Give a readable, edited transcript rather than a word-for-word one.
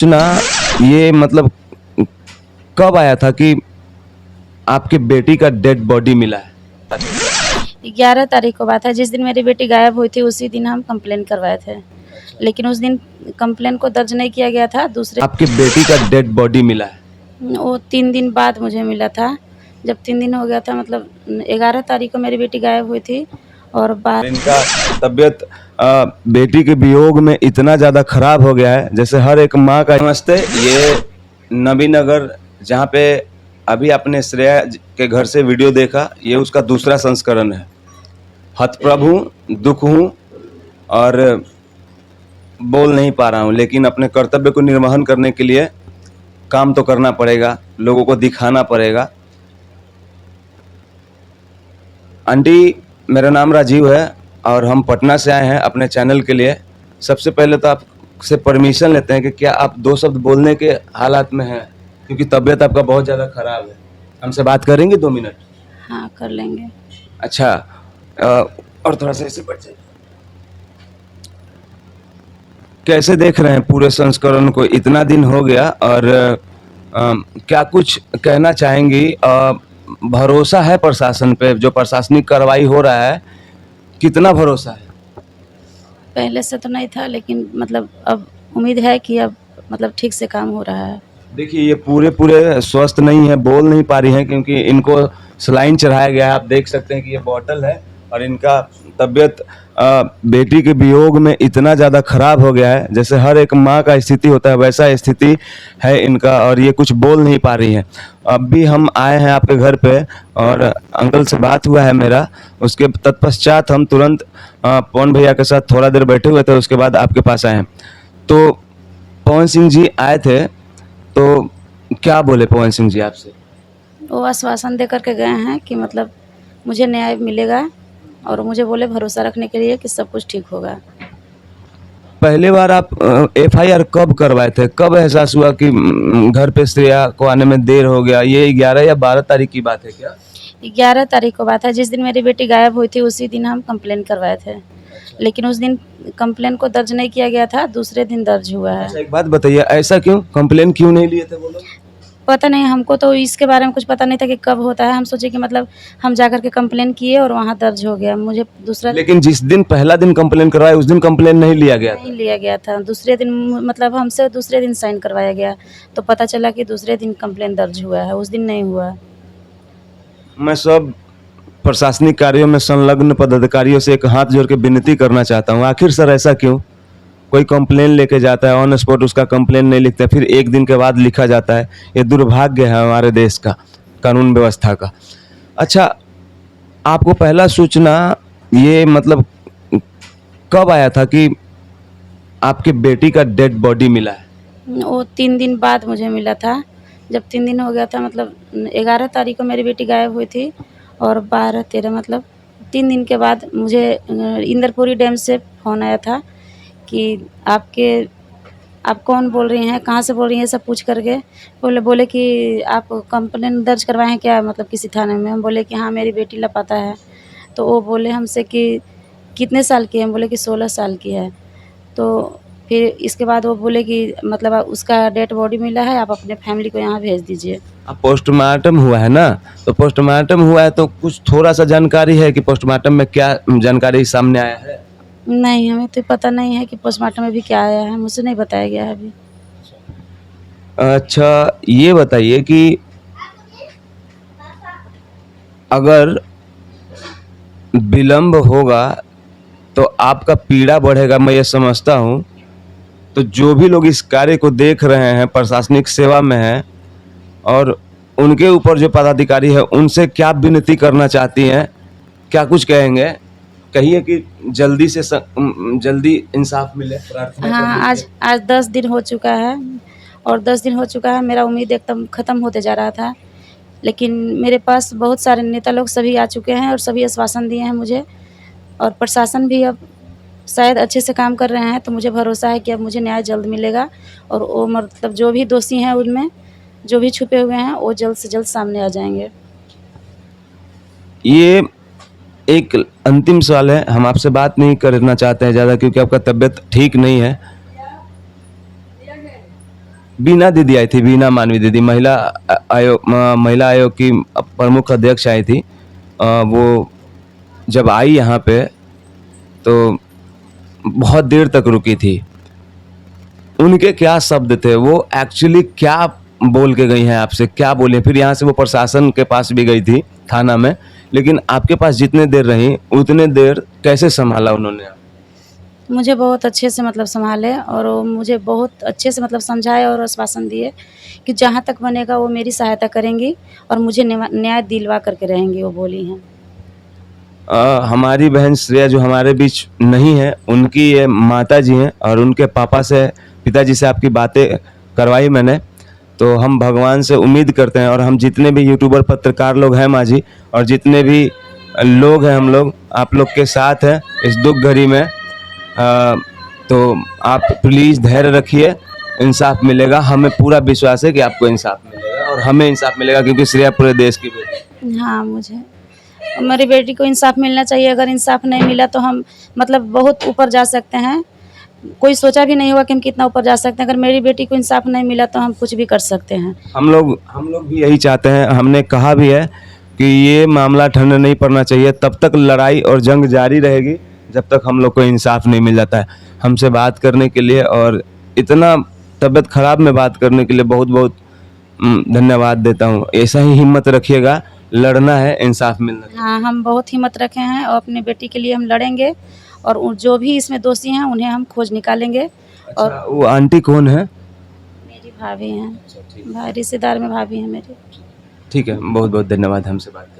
सूचना ये मतलब कब आया था कि आपकी बेटी का डेड बॉडी मिला है? 11 तारीख को बात है। जिस दिन मेरी बेटी गायब हुई थी उसी दिन हम कंप्लेन करवाए थे, लेकिन उस दिन कंप्लेन को दर्ज नहीं किया गया था। दूसरे आपकी बेटी का डेड बॉडी मिला है। वो 3 दिन बाद मुझे मिला था। जब 3 दिन हो गया था, मतलब 11 तारीख को मेरी बेटी गायब हुई थी और इनका तबीयत बेटी के वियोग में इतना ज़्यादा खराब हो गया है जैसे हर एक माँ का। नमस्ते, ये नबीनगर जहाँ पे अभी आपने श्रेया के घर से वीडियो देखा, ये उसका दूसरा संस्करण है। हतप्रभ हूँ, दुख हूँ और बोल नहीं पा रहा हूँ, लेकिन अपने कर्तव्य को निर्वहन करने के लिए काम तो करना पड़ेगा, लोगों को दिखाना पड़ेगा। आंटी, मेरा नाम राजीव है और हम पटना से आए हैं अपने चैनल के लिए। सबसे पहले तो आपसे परमिशन लेते हैं कि क्या आप 2 शब्द बोलने के हालात में हैं, क्योंकि तबीयत आपका बहुत ज़्यादा खराब है। हमसे बात करेंगे 2 मिनट? हाँ, कर लेंगे। अच्छा, और थोड़ा सा ऐसे बढ़ जाइए। कैसे देख रहे हैं पूरे संस्करण को? इतना दिन हो गया और क्या कुछ कहना चाहेंगी? भरोसा है प्रशासन पे? जो प्रशासनिक कार्रवाई हो रहा है, कितना भरोसा है? पहले से तो नहीं था, लेकिन मतलब अब उम्मीद है कि अब मतलब ठीक से काम हो रहा है। देखिए, ये पूरे स्वस्थ नहीं है, बोल नहीं पा रही हैं क्योंकि इनको सलाइन चढ़ाया गया है। आप देख सकते हैं कि ये बॉटल है और इनका तबीयत बेटी के वियोग में इतना ज़्यादा खराब हो गया है जैसे हर एक माँ का स्थिति होता है, वैसा स्थिति है इनका और ये कुछ बोल नहीं पा रही हैं। अब भी हम आए हैं आपके घर पे और अंकल से बात हुआ है मेरा। उसके तत्पश्चात हम तुरंत पवन भैया के साथ थोड़ा देर बैठे हुए थे, उसके बाद आपके पास आए हैं। तो पवन सिंह जी आए थे, तो क्या बोले पवन सिंह जी आपसे? वो आश्वासन दे कर के गए हैं कि मतलब मुझे न्याय मिलेगा, और मुझे बोले भरोसा रखने के लिए कि सब कुछ ठीक होगा। पहली बार आप एफआईआर कब करवाए थे? कब एहसास हुआ कि घर पे श्रेया को आने में देर हो गया? ये 11 या 12 तारीख की बात है क्या? 11 तारीख को बात है। जिस दिन मेरी बेटी गायब हुई थी उसी दिन हम कंप्लेन करवाए थे, लेकिन उस दिन कंप्लेन को दर्ज नहीं किया गया था। दूसरे दिन दर्ज हुआ है। अच्छा, एक बात बताइए, ऐसा क्यों? कंप्लेन क्यों नहीं लिए थे वो लोग? पता नहीं, हमको तो इसके बारे में कुछ पता नहीं था कि कब होता है। हम सोचे कि मतलब हम जा कर के कंप्लेन किए और वहाँ दर्ज हो गया। मुझे दूसरा लेकिन जिस दिन पहला दिन कंप्लेन करवाए उस दिन कंप्लेन नहीं लिया गया था। नहीं लिया गया था। दूसरे दिन मतलब हमसे दूसरे दिन साइन करवाया गया, तो पता चला कि दूसरे दिन कंप्लेन दर्ज हुआ है, उस दिन नहीं हुआ। मैं सब प्रशासनिक कार्यों में संलग्न पदाधिकारियों से एक हाथ जोड़ के विनती करना चाहता हूँ, आखिर सर ऐसा क्यों? कोई कंप्लेन लेके जाता है, ऑन स्पॉट उसका कंप्लेन नहीं लिखते, फिर 1 दिन के बाद लिखा जाता है। ये दुर्भाग्य है हमारे देश का, कानून व्यवस्था का। अच्छा, आपको पहला सूचना ये मतलब कब आया था कि आपकी बेटी का डेड बॉडी मिला है? वो 3 दिन बाद मुझे मिला था। जब 3 दिन हो गया था, मतलब 11 तारीख को मेरी बेटी गायब हुई थी और 12-13 मतलब 3 दिन के बाद मुझे इंदरपुरी डैम से फ़ोन आया था कि आप कौन बोल रही हैं, कहाँ से बोल रही हैं, सब पूछ करके बोले कि आप कंप्लेन दर्ज करवाए हैं क्या, मतलब किसी थाने में? हम बोले कि हाँ, मेरी बेटी लापता है। तो वो बोले हमसे कि कितने साल की है? हम बोले कि 16 साल की है। तो फिर इसके बाद वो बोले कि मतलब उसका डेड बॉडी मिला है, आप अपने फैमिली को यहाँ भेज दीजिए। अब पोस्टमार्टम हुआ है ना, तो पोस्टमार्टम हुआ है तो कुछ थोड़ा सा जानकारी है कि पोस्टमार्टम में क्या जानकारी सामने आया है? नहीं, हमें तो पता नहीं है कि पोस्टमार्टम में भी क्या आया है, मुझे नहीं बताया गया है अभी। अच्छा, ये बताइए कि अगर विलम्ब होगा तो आपका पीड़ा बढ़ेगा, मैं ये समझता हूँ। तो जो भी लोग इस कार्य को देख रहे हैं, प्रशासनिक सेवा में हैं और उनके ऊपर जो पदाधिकारी है, उनसे क्या विनती करना चाहती हैं? क्या कुछ कहेंगे? कहिए कि जल्दी से जल्दी इंसाफ मिले, प्रार्थना हाँ, कर लीजिए। आज 10 दिन हो चुका है और 10 दिन हो चुका है, मेरा उम्मीद एकदम ख़त्म होते जा रहा था। लेकिन मेरे पास बहुत सारे नेता लोग सभी आ चुके हैं और सभी आश्वासन दिए हैं मुझे, और प्रशासन भी अब शायद अच्छे से काम कर रहे हैं, तो मुझे भरोसा है कि अब मुझे न्याय जल्द मिलेगा और वो मतलब जो भी दोषी हैं उनमें, जो भी छुपे हुए हैं, वो जल्द से जल्द सामने आ जाएँगे। ये एक अंतिम सवाल है, हम आपसे बात नहीं करना चाहते हैं ज़्यादा क्योंकि आपका तबीयत ठीक नहीं है। बीना दीदी आई थी, बीना मानवी दीदी, महिला आयोग की प्रमुख अध्यक्ष आई थी। वो जब आई यहाँ पे तो बहुत देर तक रुकी थी। उनके क्या शब्द थे, वो एक्चुअली क्या बोल के गई हैं आपसे, क्या बोले? फिर यहाँ से वो प्रशासन के पास भी गई थी, थाना में, लेकिन आपके पास जितने देर रही उतने देर कैसे संभाला उन्होंने? मुझे बहुत अच्छे से मतलब सँभाले और वो मुझे बहुत अच्छे से मतलब समझाए और आश्वासन दिए कि जहाँ तक बनेगा वो मेरी सहायता करेंगी और मुझे न्याय दिलवा करके रहेंगी, वो बोली हैं। हमारी बहन श्रेया जो हमारे बीच नहीं है, उनकी ये माता जी हैं और उनके पिताजी से आपकी बातें करवाई मैंने। तो हम भगवान से उम्मीद करते हैं और हम जितने भी यूट्यूबर पत्रकार लोग हैं माँ जी, और जितने भी लोग हैं, हम लोग आप लोग के साथ हैं इस दुख घड़ी में। तो आप प्लीज़ धैर्य रखिए, इंसाफ मिलेगा। हमें पूरा विश्वास है कि आपको इंसाफ मिलेगा और हमें इंसाफ मिलेगा, क्योंकि श्रेया पूरे देश की बेटी है। हाँ, मुझे मेरी बेटी को इंसाफ मिलना चाहिए। अगर इंसाफ नहीं मिला तो हम मतलब बहुत ऊपर जा सकते हैं। कोई सोचा भी नहीं होगा कि हम कितना ऊपर जा सकते हैं। अगर मेरी बेटी को इंसाफ नहीं मिला तो हम कुछ भी कर सकते हैं। हम लोग भी यही चाहते हैं। हमने कहा भी है कि ये मामला ठंडा नहीं पड़ना चाहिए, तब तक लड़ाई और जंग जारी रहेगी जब तक हम लोग को इंसाफ नहीं मिल जाता है। हमसे बात करने के लिए और इतना तबीयत ख़राब में बात करने के लिए बहुत बहुत धन्यवाद देता हूँ। ऐसा ही हिम्मत रखिएगा, लड़ना है, इंसाफ मिलना है। हाँ, हम बहुत हिम्मत रखे हैं और अपनी बेटी के लिए हम लड़ेंगे और जो भी इसमें दोषी हैं उन्हें हम खोज निकालेंगे। अच्छा, और वो आंटी कौन है? मेरी भाभी हैं, रिश्तेदार में भाभी हैं मेरी। ठीक है, बहुत बहुत धन्यवाद हमसे बात करने के लिए।